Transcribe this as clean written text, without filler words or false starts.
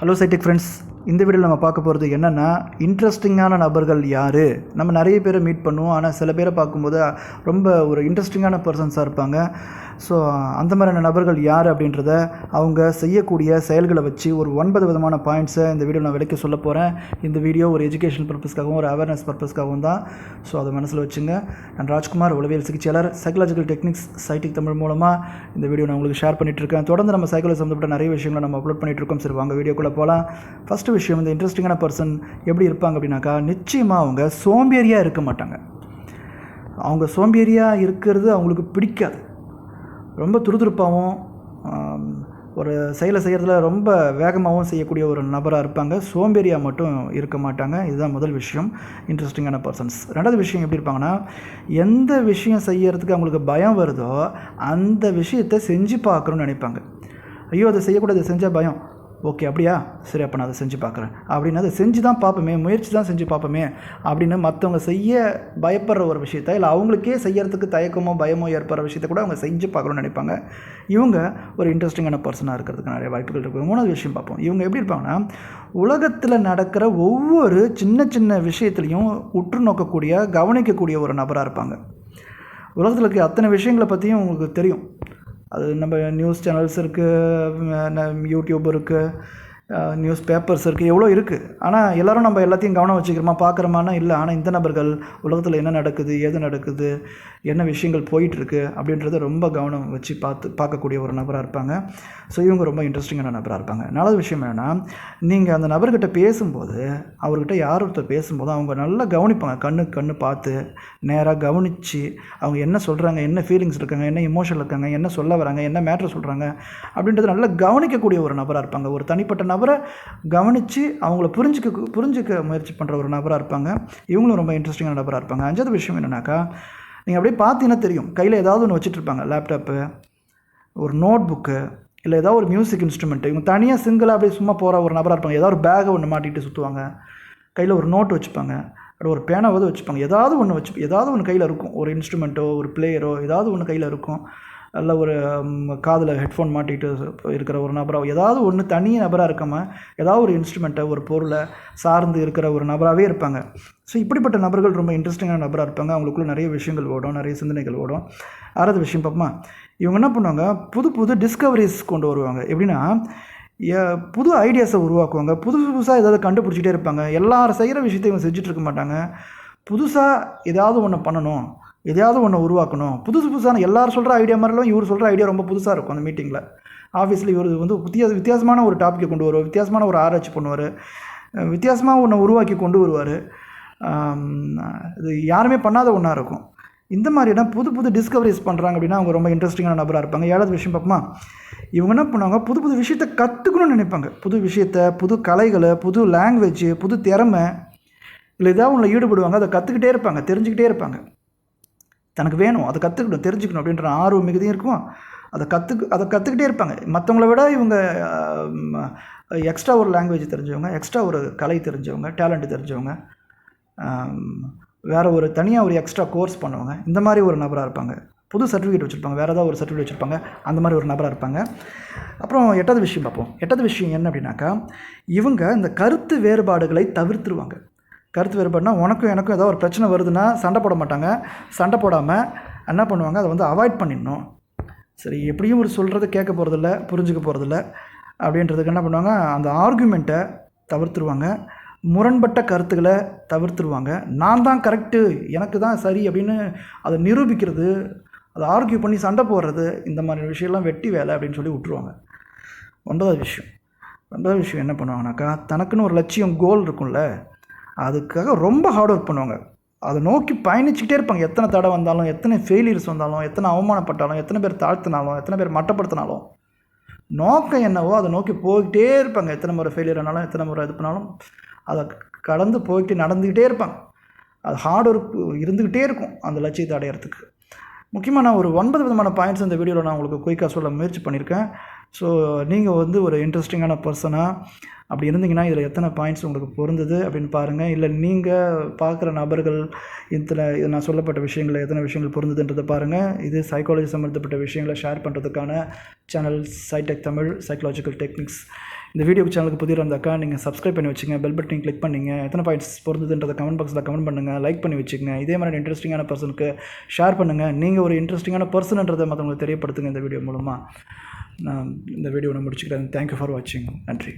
Hello சைடெக் friends, இந்த வீடியோவில் நம்ம பார்க்க போகிறது என்னென்னா, இன்ட்ரெஸ்டிங்கான நபர்கள் யார். நம்ம நிறைய பேரை மீட் பண்ணுவோம், ஆனால் சில பேரை பார்க்கும்போது ரொம்ப ஒரு இன்ட்ரெஸ்டிங்கான பர்சன்ஸாக இருப்பாங்க. ஸோ அந்த மாதிரியான நபர்கள் யார் அப்படின்றத அவங்க செய்யக்கூடிய செயல்களை வச்சு ஒரு 9 விதமான பாயிண்ட்ஸை இந்த வீடியோ நான் விளக்கி சொல்ல போகிறேன். இந்த வீடியோ ஒரு எஜுகேஷன் பர்பஸ்க்காகவும் ஒரு அவேர்னஸ் பர்பஸ்க்காகவும் தான். ஸோ அதை மனசில் வச்சுங்க. நான் ராஜ்குமார், உளவியல் சிகிச்சையாளர், சைக்கலாஜிக்கல் டெக்னிக்ஸ் சைட்டிக் தமிழ் மூலமாக இந்த வீடியோ நான் உங்களுக்கு ஷேர் பண்ணிகிட்ருக்கேன். தொடர்ந்து நம்ம சைக்காலஜி சம்மந்தப்பட்ட நிறைய விஷயங்களை நம்ம அப்லோட் பண்ணிகிட்ருக்கோம். சரி, வாங்க வீடியோக்குள்ளே போகலாம். ஃபஸ்ட்டு விஷயம், இந்த இன்ட்ரெஸ்டிங்கான பர்சன் எப்படி இருப்பாங்க அப்படின்னாக்கா, நிச்சயமாக அவங்க சோம்பேறியாக இருக்க மாட்டாங்க. அவங்க சோம்பேறியாக இருக்கிறது அவங்களுக்கு பிடிக்காது. ரொம்ப துருதுருப்பாகவும் ஒரு செயலை செய்கிறதுல ரொம்ப வேகமாகவும் செய்யக்கூடிய ஒரு நபராக இருப்பாங்க. சோம்பேறியாக மட்டும் இருக்க மாட்டாங்க. இதுதான் முதல் விஷயம், இன்ட்ரெஸ்டிங்கான பர்சன்ஸ். ரெண்டாவது விஷயம் எப்படி இருப்பாங்கன்னா, எந்த விஷயம் செய்யறதுக்கு அவங்களுக்கு பயம் வருதோ அந்த விஷயத்தை செஞ்சு பார்க்கணுன்னு நினைப்பாங்க. ஐயோ அதை செய்யக்கூடாது, அதை செஞ்சால் பயம், ஓகே அப்படியா, சரி அப்போ நான் அதை செஞ்சு பார்க்குறேன் அப்படின்னு அதை செஞ்சு தான் பார்ப்போமே, முயற்சி தான் செஞ்சு பார்ப்போமே அப்படின்னு மற்றவங்க செய்ய பயப்படுற ஒரு விஷயத்த, இல்லை அவங்களுக்கே செய்யறதுக்கு தயக்கமோ பயமோ ஏற்படுற விஷயத்தை கூட அவங்க செஞ்சு பார்க்கணும்னு நினைப்பாங்க. இவங்க ஒரு இன்ட்ரெஸ்டிங்கான பர்சனாக இருக்கிறதுக்கு நிறைய வாய்ப்புகள் இருக்குது. மூணாவது விஷயம் பார்ப்போம். இவங்க எப்படி இருப்பாங்கன்னா, உலகத்தில் நடக்கிற ஒவ்வொரு சின்ன சின்ன விஷயத்துலையும் உற்று நோக்கக்கூடிய, கவனிக்கக்கூடிய ஒரு நபராக இருப்பாங்க. உலகத்தில் இருக்க அத்தனை விஷயங்களை பற்றியும் உங்களுக்கு தெரியும். அது நம்ம நியூஸ் சேனல்ஸ் இருக்குது, யூடியூப் இருக்குது, நியூஸ் பேப்பர்ஸ் இருக்குது, எவ்வளோ இருக்குது. ஆனால் எல்லோரும் நம்ம எல்லாத்தையும் கவனம் வச்சுக்கிறோமா, பார்க்குறோமானா இல்லை. ஆனால் இந்த நபர்கள் உலகத்தில் என்ன நடக்குது, ஏது நடக்குது, என்ன விஷயங்கள் போயிட்டுருக்கு அப்படின்றத ரொம்ப கவனம் வச்சு பார்க்கக்கூடிய ஒரு நபராக இருப்பாங்க. ஸோ இவங்க ரொம்ப இன்ட்ரெஸ்டிங்கான நபராக இருப்பாங்க. நாலாவது விஷயம் என்னென்னா, நீங்கள் அந்த நபர்கிட்ட பேசும்போது, அவர்கிட்ட யார் ஒருத்தர் பேசும்போது அவங்க நல்லா கவனிப்பாங்க. கண்ணு பார்த்து நேராக கவனித்து அவங்க என்ன சொல்கிறாங்க, என்ன ஃபீலிங்ஸ் இருக்காங்க, என்ன இமோஷன் இருக்காங்க, என்ன சொல்ல வராங்க, என்ன மேட்ரு சொல்கிறாங்க அப்படின்றத நல்லா கவனிக்கக்கூடிய ஒரு நபராக இருப்பாங்க. ஒரு தனிப்பட்ட நபரை கவனித்து அவங்கள புரிஞ்சிக்க முயற்சி பண்ணுற ஒரு நபராக இருப்பாங்க. இவங்களும் ரொம்ப இன்ட்ரெஸ்டிங்கான நபராக இருப்பாங்க. அஞ்சாவது விஷயம் என்னென்னாக்கா, நீங்கள் அப்படியே பார்த்தீங்கன்னா தெரியும், கையில் ஏதாவது ஒன்று வச்சுட்ருப்பாங்க. லேப்டாப்பு, ஒரு நோட் புக்கு, இல்லை ஏதாவது ஒரு மியூசிக் இன்ஸ்ட்ருமெண்ட்டு. இவங்க தனியாக சிங்கிளாக அப்படியே சும்மா போகிற ஒரு நபராக இருப்பாங்க. ஏதாவது ஒரு பேகை ஒன்று மாட்டிகிட்டு சுற்றுவாங்க. கையில் ஒரு நோட் வச்சுப்பாங்க, ஒரு பேனாவது வச்சுப்பாங்க. ஏதாவது ஒன்று கையில் இருக்கும். ஒரு இன்ஸ்ட்ருமெண்ட்டோ ஒரு பிளேயரோ ஏதாவது ஒன்று கையில் இருக்கும். நல்ல ஒரு காதில் ஹெட்ஃபோன் மாட்டிகிட்டு இருக்கிற ஒரு நபராக, ஏதாவது ஒன்று தனி நபராக இருக்காமல் ஏதாவது ஒரு இன்ஸ்ட்ருமெண்ட்டை, ஒரு பொருளை சார்ந்து இருக்கிற ஒரு நபராகவே இருப்பாங்க. ஸோ இப்படிப்பட்ட நபர்கள் ரொம்ப இன்ட்ரெஸ்டிங்கான நபராக இருப்பாங்க. அவங்களுக்குள்ள நிறைய விஷயங்கள் ஓடும், நிறைய சிந்தனைகள் ஓடும். ஆறாவது விஷயம் பார்ப்போமா, இவங்க என்ன பண்ணுவாங்க, புது டிஸ்கவரிஸ் கொண்டு வருவாங்க. எப்படின்னா, புது ஐடியாஸை உருவாக்குவாங்க. புதுசாக ஏதாவது கண்டுபிடிச்சிட்டே இருப்பாங்க. எல்லாரும் செய்கிற விஷயத்தை இவங்க செஞ்சுட்டு இருக்க மாட்டாங்க. புதுசாக ஏதாவது ஒன்று பண்ணணும், எதையாவது ஒன்று உருவாக்கணும். புதுசான எல்லாரும் சொல்கிற ஐடியா மாதிரிலாம் இவர் சொல்கிற ஐடியா ரொம்ப புதுசாக இருக்கும். அந்த மீட்டிங்கில், ஆஃபீஸில் இவர் வந்து வித்தியாசமான ஒரு டாப்பிக்கை கொண்டு வருவார், வித்தியாசமான ஒரு ஆராய்ச்சி பண்ணுவார், வித்தியாசமாக ஒன்று உருவாக்கி கொண்டு வருவார். இது யாருமே பண்ணாத ஒன்றா இருக்கும். இந்த மாதிரினா புது டிஸ்கவரிஸ் பண்ணுறாங்க அப்படின்னா அவங்க ரொம்ப இன்ட்ரெஸ்டிங்கான நபராக இருப்பாங்க. ஏழாவது விஷயம் பார்ப்போமா, இவங்க என்ன பண்ணுவாங்க, புது விஷயத்தை கற்றுக்கணும்னு நினைப்பாங்க. புது விஷயத்தை, புது கலைகளை, புது லாங்குவேஜ், புது திறமை, இல்லை ஏதாவது ஒன்றில் ஈடுபடுவாங்க. அதை கற்றுக்கிட்டே இருப்பாங்க, தெரிஞ்சுக்கிட்டே இருப்பாங்க. தனக்கு வேணும், அதை கற்றுக்கணும், தெரிஞ்சுக்கணும் அப்படின்ற ஆர்வம் மிகுதியும் இருக்கும். அதை கற்றுக்கிட்டே இருப்பாங்க. மற்றவங்கள விட இவங்க எக்ஸ்ட்ரா ஒரு லாங்குவேஜ் தெரிஞ்சவங்க, எக்ஸ்ட்ரா ஒரு கலை தெரிஞ்சவங்க, டேலண்ட் தெரிஞ்சவங்க, வேறு ஒரு தனியாக ஒரு எக்ஸ்ட்ரா கோர்ஸ் பண்ணுவாங்க. இந்த மாதிரி ஒரு நபராக இருப்பாங்க. புது சர்டிஃபிகேட் வச்சுருப்பாங்க, வேறு ஏதாவது ஒரு சர்டிஃபிகேட் வச்சுருப்பாங்க. அந்த மாதிரி ஒரு நபராக இருப்பாங்க. அப்புறம் எட்டாவது விஷயம் பார்ப்போம். எட்டாவது விஷயம் என்ன அப்படின்னாக்கா, இவங்க இந்த கருத்து வேறுபாடுகளை தவிர்த்துருவாங்க. கருத்து வேறுபாடுனா, உனக்கும் எனக்கும் ஏதாவது ஒரு பிரச்சனை வருதுன்னா சண்டை போட மாட்டாங்க. சண்டை போடாமல் என்ன பண்ணுவாங்க, அதை வந்து அவாய்ட் பண்ணிடணும். சரி, எப்படியும் ஒரு சொல்கிறத கேட்க போகிறதில்ல, புரிஞ்சுக்க போகிறதில்ல அப்படின்றதுக்கு என்ன பண்ணுவாங்க, அந்த ஆர்குமெண்ட்டை தவிர்த்துருவாங்க. முரண்பட்ட கருத்துக்களை தவிர்த்துருவாங்க. நான் தான் கரெக்டு, எனக்கு தான் சரி அப்படின்னு அதை நிரூபிக்கிறது, அதை ஆர்கியூ பண்ணி சண்டை போடுறது, இந்த மாதிரி விஷயம்லாம் வெட்டி வேலை அப்படின்னு சொல்லி விட்டுருவாங்க. ஒன்பதாவது விஷயம் என்ன பண்ணுவாங்கனாக்கா, தனக்குன்னு ஒரு லட்சியம், கோல் இருக்கும்ல, அதுக்காக ரொம்ப ஹார்ட் ஒர்க் பண்ணுவாங்க. அதை நோக்கி பயணிச்சுக்கிட்டே இருப்பாங்க. எத்தனை தடை வந்தாலும், எத்தனை ஃபெயிலியர்ஸ் வந்தாலும், எத்தனை அவமானப்பட்டாலும், எத்தனை பேர் தாழ்த்தினாலும், எத்தனை பேர் மட்டப்படுத்தினாலும், நோக்கம் என்னவோ அதை நோக்கி போய்கிட்டே இருப்பாங்க. எத்தனை முறை ஃபெயிலியர் ஆனாலும், எத்தனை முறை இது பண்ணாலும் அதை கடந்து போய்கிட்டு நடந்துக்கிட்டே இருப்பாங்க. அது ஹார்ட் ஒர்க் இருந்துக்கிட்டே இருக்கும் அந்த லட்சியத்தை அடையிறதுக்கு. முக்கியமாக நான் ஒரு 9 விதமான பாயிண்ட்ஸ் இந்த வீடியோவில் நான் உங்களுக்கு குயிக்காக சொல்ல முயற்சி பண்ணியிருக்கேன். ஸோ நீங்கள் வந்து ஒரு இன்ட்ரெஸ்டிங்கான பர்சனாக அப்படி இருந்தீங்கன்னா இதில் எத்தனை பாயிண்ட்ஸ் உங்களுக்கு பொருந்தது அப்படின்னு பாருங்கள். இல்லை நீங்கள் பார்க்குற நபர்கள் இதில் நான் சொல்லப்பட்ட விஷயங்கள் எத்தனை விஷயங்கள் பொருந்ததுன்றதை பாருங்கள். இது சைக்காலஜி சம்மந்தப்பட்ட விஷயங்களை ஷேர் பண்ணுறதுக்கான சேனல் சைடெக் தமிழ், சைக்கலாஜிக்கல் டெக்னிக்ஸ். இந்த வீடியோ சேனலுக்கு புதிய இருந்தாக்கா நீங்கள் சப்ஸ்கிரைப் பண்ணி வச்சுங்க, பெல் பட்டன் கிளிக் பண்ணிங்க, எத்தனை பாயிண்ட்ஸ் பொருந்ததுன்றதை கமெண்ட் பாக்ஸில் கமெண்ட் பண்ணுங்கள், லைக் பண்ணி வச்சுக்கங்க. இதே மாதிரி இன்ட்ரெஸ்டிங்கான பர்சனுக்கு ஷேர் பண்ணுங்கள். நீங்கள் ஒரு இன்ட்ரெஸ்டிங்கான பர்சன்ன்றதை மற்றவங்களுக்கு தெரியப்படுத்துங்க இந்த வீடியோ மூலமாக. நான் இந்த வீடியோ நான் முடிச்சுக்கிறேன். தேங்க்யூ ஃபார் வாட்சிங். நன்றி.